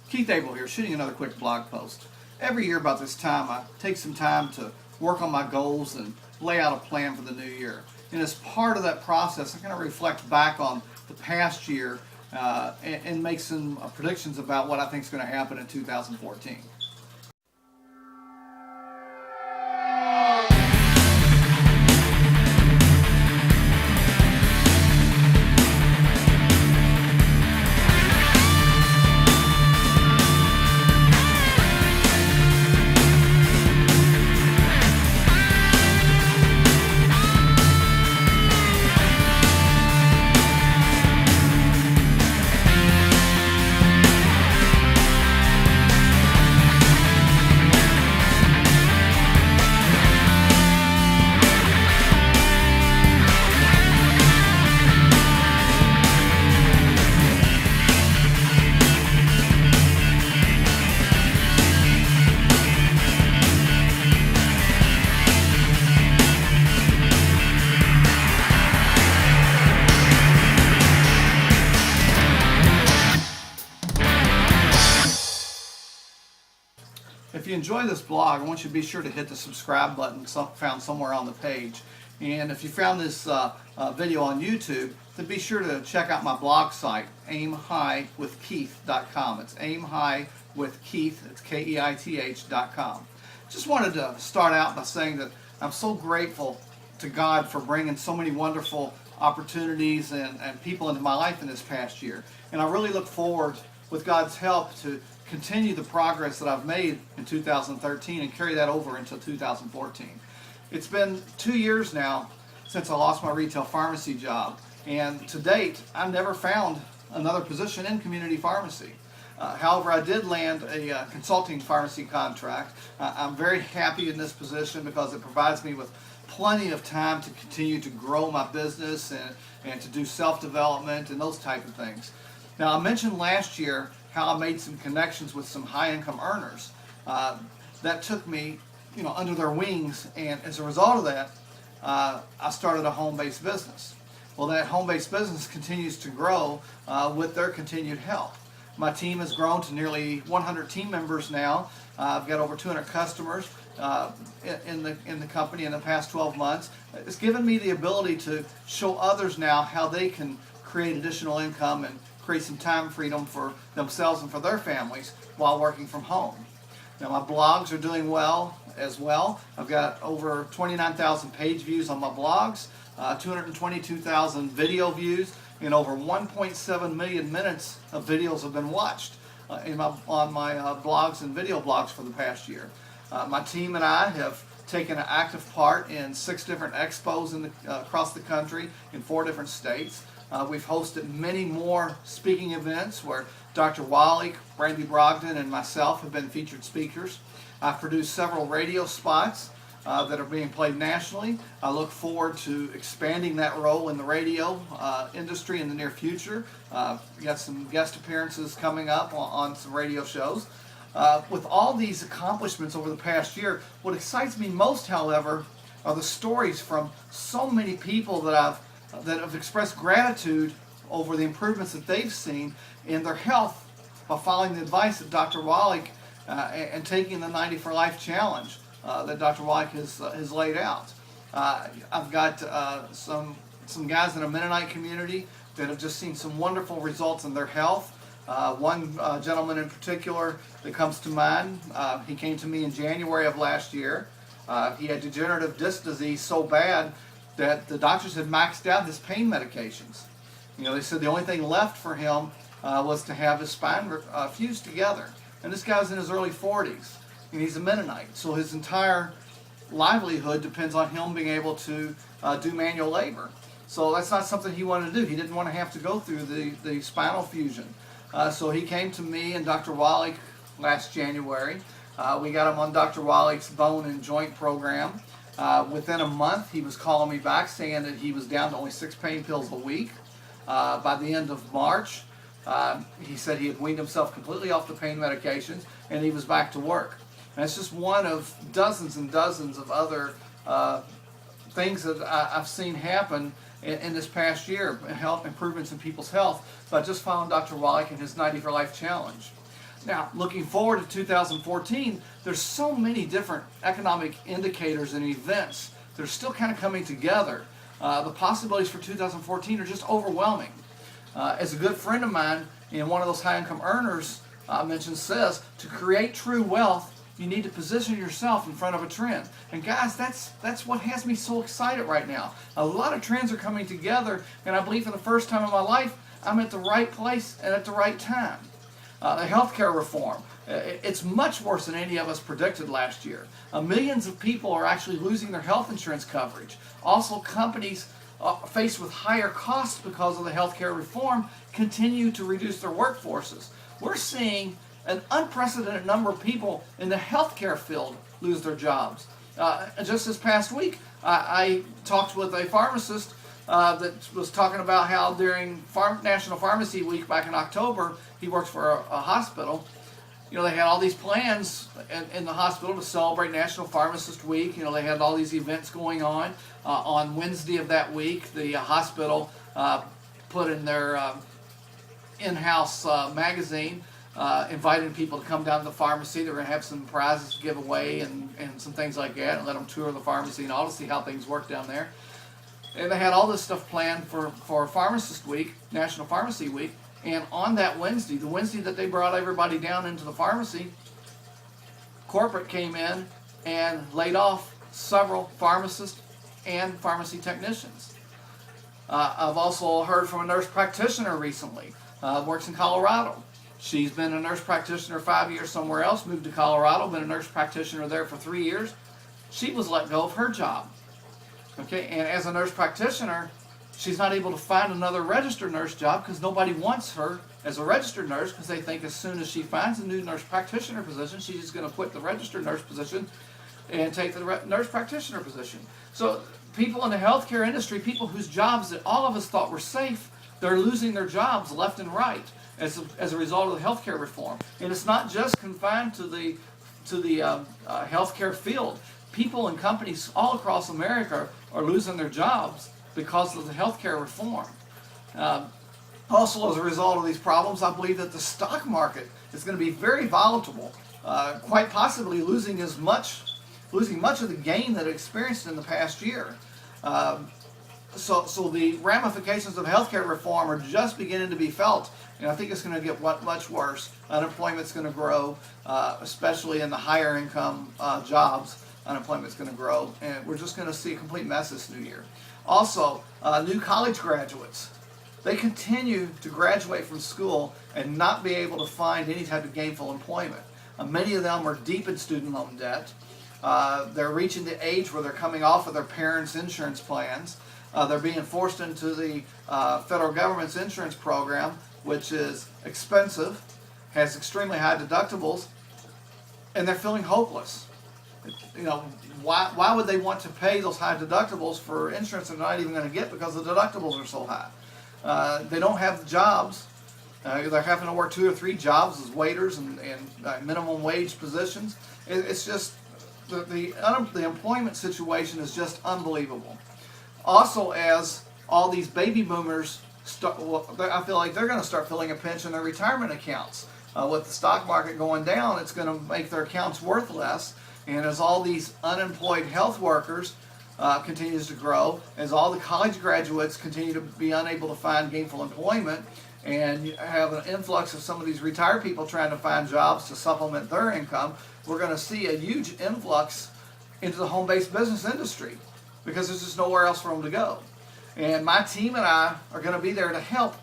Keith Abel here, shooting another quick blog post. Every year about this time, I take some time to work on my goals and lay out a plan for the new year. And as part of that process, I'm going to reflect back on the past year and make some predictions about what I think is going to happen in 2014. If you enjoy this blog, I want you to be sure to hit the subscribe button found somewhere on the page. And if you found this video on YouTube, then be sure to check out my blog site, aimhighwithkeith.com. It's aimhighwithkeith, it's Keith.com. Just wanted to start out by saying that I'm so grateful to God for bringing so many wonderful opportunities and people into my life in this past year. And I really look forward, with God's help, to continue the progress that I've made in 2013 and carry that over into 2014. It's been 2 years now since I lost my retail pharmacy job, and to date I've never found another position in community pharmacy. However, I did land a consulting pharmacy contract. I'm very happy in this position because it provides me with plenty of time to continue to grow my business and to do self-development and those type of things. Now, I mentioned last year how I made some connections with some high-income earners that took me, under their wings, and as a result of that, I started a home-based business. Well, that home-based business continues to grow with their continued help. My team has grown to nearly 100 team members now. I've got over 200 customers in the company in the past 12 months. It's given me the ability to show others now how they can create additional income and create some time freedom for themselves and for their families while working from home. Now, my blogs are doing well as well. I've got over 29,000 page views on my blogs, 222,000 video views, and over 1.7 million minutes of videos have been watched on my blogs and video blogs for the past year. My team and I have taken an active part in 6 different expos across the country in 4 different states. We've hosted many more speaking events where Dr. Wallach, Brandy Brogdon, and myself have been featured speakers. I've produced several radio spots that are being played nationally. I look forward to expanding that role in the radio industry in the near future. We got some guest appearances coming up on some radio shows. With all these accomplishments over the past year, what excites me most, however, are the stories from so many people that have expressed gratitude over the improvements that they've seen in their health by following the advice of Dr. Wallach and taking the 90 for Life challenge that Dr. Wallach has laid out. I've got some guys in a Mennonite community that have just seen some wonderful results in their health. One gentleman in particular that comes to mind, he came to me in January of last year. He had degenerative disc disease so bad that the doctors had maxed out his pain medications. They said the only thing left for him was to have his spine fused together. And this guy's in his early 40s, and he's a Mennonite. So his entire livelihood depends on him being able to do manual labor. So that's not something he wanted to do. He didn't want to have to go through the spinal fusion. So he came to me and Dr. Wallach last January. We got him on Dr. Wallach's bone and joint program. Within a month, he was calling me back saying that he was down to only 6 pain pills a week. By the end of March, he said he had weaned himself completely off the pain medications and he was back to work. And it's just one of dozens and dozens of other things that I've seen happen in this past year, health improvements in people's health, by just following Dr. Wallach and his 90 for Life challenge. Now, looking forward to 2014, there's so many different economic indicators and events that are still kind of coming together. The possibilities for 2014 are just overwhelming. As a good friend of mine, and one of those high-income earners I mentioned, says, to create true wealth, you need to position yourself in front of a trend. And guys, that's what has me so excited right now. A lot of trends are coming together, and I believe for the first time in my life, I'm at the right place and at the right time. The healthcare reform, it's much worse than any of us predicted last year. Millions of people are actually losing their health insurance coverage. Also, companies faced with higher costs because of the healthcare reform continue to reduce their workforces. We're seeing an unprecedented number of people in the healthcare field lose their jobs. Just this past week, I talked with a pharmacist that was talking about how during National Pharmacy Week back in October, he works for a hospital. You know, they had all these plans in the hospital to celebrate National Pharmacist Week. You know, they had all these events going on. On Wednesday of that week, the hospital put in their in-house magazine, inviting people to come down to the pharmacy. They're going to have some prizes to give away and some things like that, and let them tour the pharmacy and all to see how things work down there. And they had all this stuff planned for Pharmacist Week, National Pharmacy Week. And on that Wednesday, the Wednesday that they brought everybody down into the pharmacy, corporate came in and laid off several pharmacists and pharmacy technicians. I've also heard from a nurse practitioner recently, works in Colorado. She's been a nurse practitioner 5 years somewhere else, moved to Colorado, been a nurse practitioner there for 3 years. She was let go of her job. Okay, and as a nurse practitioner, she's not able to find another registered nurse job because nobody wants her as a registered nurse, because they think as soon as she finds a new nurse practitioner position, she's just going to quit the registered nurse position and take the nurse practitioner position. So people in the healthcare industry, people whose jobs that all of us thought were safe, they're losing their jobs left and right as a result of the healthcare reform. And it's not just confined to the healthcare field. People and companies all across America are losing their jobs because of the healthcare reform. Also, as a result of these problems, I believe that the stock market is going to be very volatile, quite possibly losing much of the gain that it experienced in the past year. So the ramifications of healthcare reform are just beginning to be felt, and I think it's going to get much worse. Unemployment's going to grow, especially in the higher income jobs. Unemployment's going to grow, and we're just going to see a complete mess this new year. Also, new college graduates, they continue to graduate from school and not be able to find any type of gainful employment. Many of them are deep in student loan debt. They're reaching the age where they're coming off of their parents' insurance plans. They're being forced into the federal government's insurance program, which is expensive, has extremely high deductibles, and they're feeling hopeless. You know, why would they want to pay those high deductibles for insurance they're not even going to get because the deductibles are so high? They don't have the jobs. They're having to work 2 or 3 jobs as waiters and minimum wage positions. It's just the employment situation is just unbelievable. Also, as all these baby boomers I feel like they're going to start feeling a pinch in their retirement accounts. With the stock market going down, it's going to make their accounts worth less. And as all these unemployed health workers continues to grow, as all the college graduates continue to be unable to find gainful employment, and you have an influx of some of these retired people trying to find jobs to supplement their income, we're going to see a huge influx into the home-based business industry because there's just nowhere else for them to go. And my team and I are going to be there to help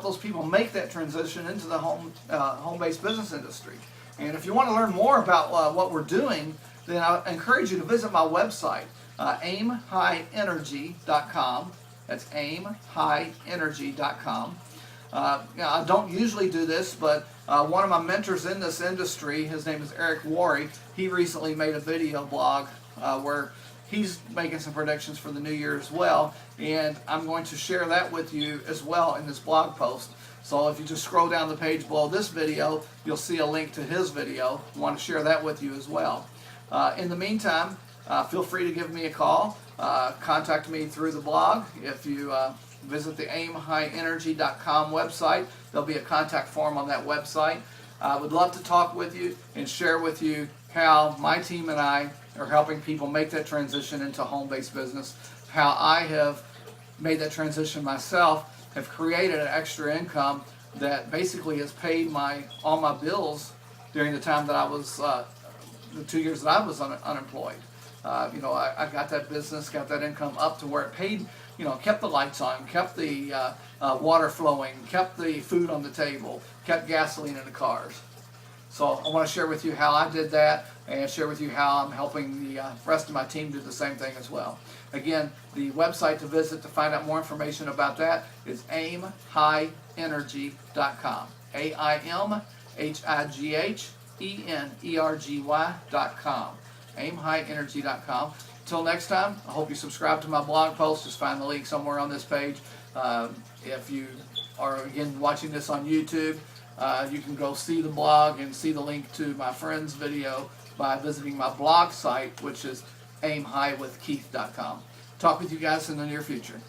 those people make that transition into the home-based business industry. And if you want to learn more about what we're doing, then I encourage you to visit my website, aimhighenergy.com. That's aimhighenergy.com. I don't usually do this, but one of my mentors in this industry, his name is Eric Worre, he recently made a video blog where he's making some predictions for the new year as well, and I'm going to share that with you as well in this blog post. So if you just scroll down the page below this video, you'll see a link to his video. I want to share that with you as well. In the meantime, feel free to give me a call. Contact me through the blog. If you visit the aimhighenergy.com website, there'll be a contact form on that website. I would love to talk with you and share with you how my team and I are helping people make that transition into a home-based business, how I have made that transition myself, have created an extra income that basically has paid all my bills during the time that I was, the 2 years that I was unemployed. I got that business, got that income up to where it paid, kept the lights on, kept the water flowing, kept the food on the table, kept gasoline in the cars. So I want to share with you how I did that and share with you how I'm helping the rest of my team do the same thing as well. Again, the website to visit to find out more information about that is aimhighenergy.com. aimhighenergy.com. aimhighenergy.com. Until next time, I hope you subscribe to my blog post. Just find the link somewhere on this page. If you are, again, watching this on YouTube, you can go see the blog and see the link to my friend's video by visiting my blog site, which is aimhighwithkeith.com. Talk with you guys in the near future.